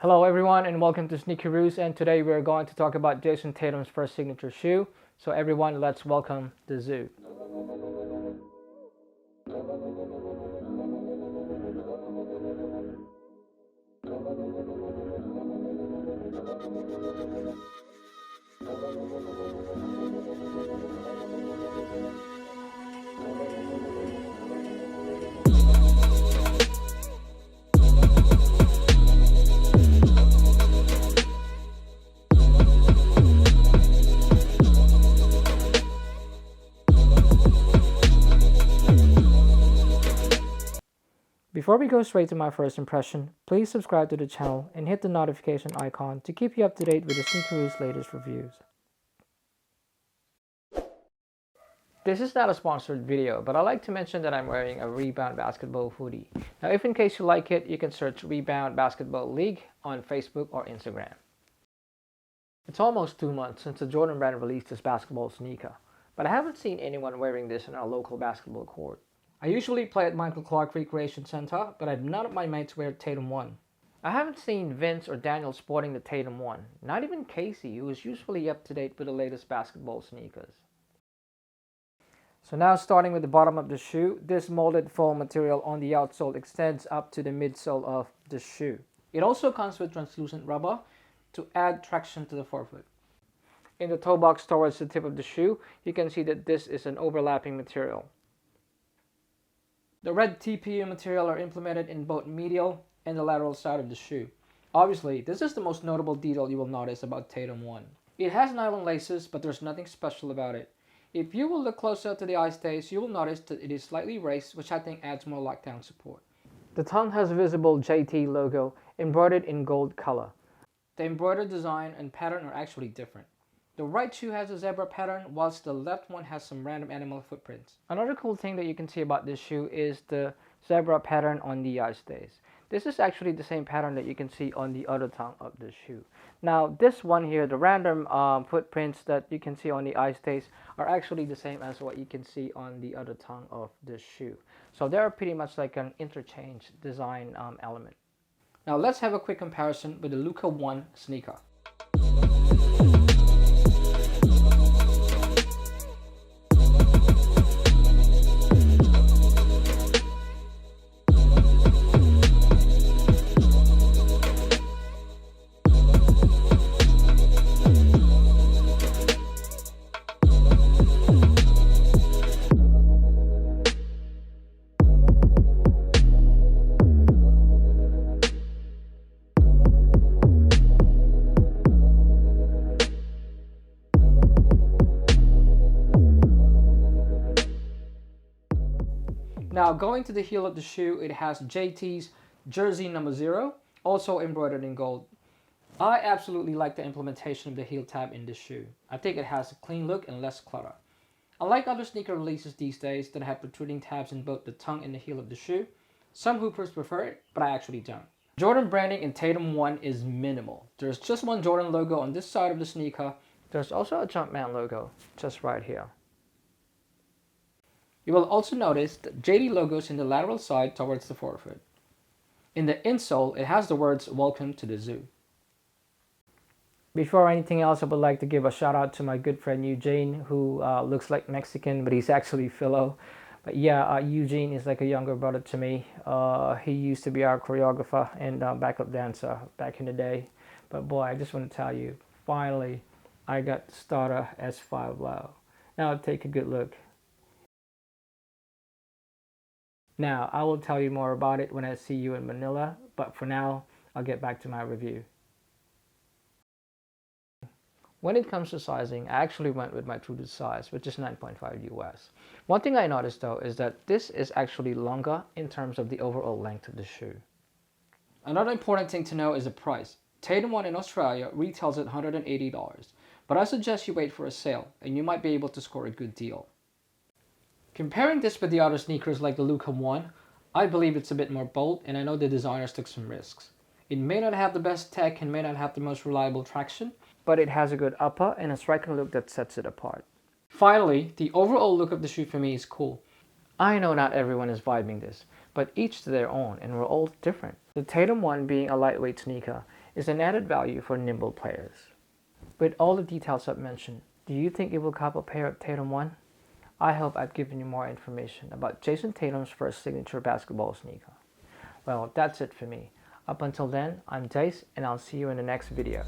Hello everyone and welcome to Sneakeroos, and today we're going to talk about Jayson Tatum's first signature shoe. So everyone, let's welcome the zoo. Before we go straight to my first impression, please subscribe to the channel and hit the notification icon to keep you up to date with the Sneakeroos' latest reviews. This is not a sponsored video, but I like to mention that I'm wearing a Rebound Basketball hoodie. Now, if in case you like it, you can search Rebound Basketball League on Facebook or Instagram. It's almost 2 months since the Jordan brand released this basketball sneaker, but I haven't seen anyone wearing this in our local basketball court. I usually play at Michael Clark Recreation Center, but I've none of my mates wear Tatum 1. I haven't seen Vince or Daniel sporting the Tatum 1, not even Casey, who is usually up to date with the latest basketball sneakers. So now starting with the bottom of the shoe, this molded foam material on the outsole extends up to the midsole of the shoe. It also comes with translucent rubber to add traction to the forefoot. In the toe box towards the tip of the shoe, you can see that this is an overlapping material. The red TPU material are implemented in both medial and the lateral side of the shoe. Obviously, this is the most notable detail you will notice about Tatum 1. It has nylon laces, but there's nothing special about it. If you will look closer to the eye stays, you will notice that it is slightly raised, which I think adds more lockdown support. The tongue has a visible JT logo embroidered in gold color. The embroidered design and pattern are actually different. The right shoe has a zebra pattern, whilst the left one has some random animal footprints. Another cool thing that you can see about this shoe is the zebra pattern on the eye stays. This is actually the same pattern that you can see on the other tongue of the shoe. Now this one here, the random footprints that you can see on the eye stays are actually the same as what you can see on the other tongue of the shoe. So they're pretty much like an interchange design element. Now let's have a quick comparison with the Luka 1 sneaker. Now going to the heel of the shoe, it has JT's jersey number 0, also embroidered in gold. I absolutely like the implementation of the heel tab in this shoe. I think it has a clean look and less clutter. Unlike other sneaker releases these days that have protruding tabs in both the tongue and the heel of the shoe, some hoopers prefer it, but I actually don't. Jordan branding in Tatum 1 is minimal. There's just one Jordan logo on this side of the sneaker. There's also a Jumpman logo just right here. You will also notice the JD logos in the lateral side towards the forefoot. In the insole, it has the words "Welcome to the Zoo." Before anything else, I would like to give a shout out to my good friend Eugene, who looks like Mexican, but he's actually Philo. But yeah, Eugene is like a younger brother to me. He used to be our choreographer and backup dancer back in the day. But boy, I just want to tell you, finally, I got the starter S5 Low. Now take a good look. Now, I will tell you more about it when I see you in Manila, but for now, I'll get back to my review. When it comes to sizing, I actually went with my true size, which is 9.5 US. One thing I noticed though is that this is actually longer in terms of the overall length of the shoe. Another important thing to know is the price. Tatum 1 in Australia retails at $180, but I suggest you wait for a sale, and you might be able to score a good deal. Comparing this with the other sneakers like the Luka 1, I believe it's a bit more bold, and I know the designers took some risks. It may not have the best tech and may not have the most reliable traction, but it has a good upper and a striking look that sets it apart. Finally, the overall look of the shoe for me is cool. I know not everyone is vibing this, but each to their own, and we're all different. The Tatum 1 being a lightweight sneaker is an added value for nimble players. With all the details I've mentioned, do you think it will cop a pair of Tatum 1? I hope I've given you more information about Jayson Tatum's first signature basketball sneaker. Well, that's it for me. Up until then, I'm Jace, and I'll see you in the next video.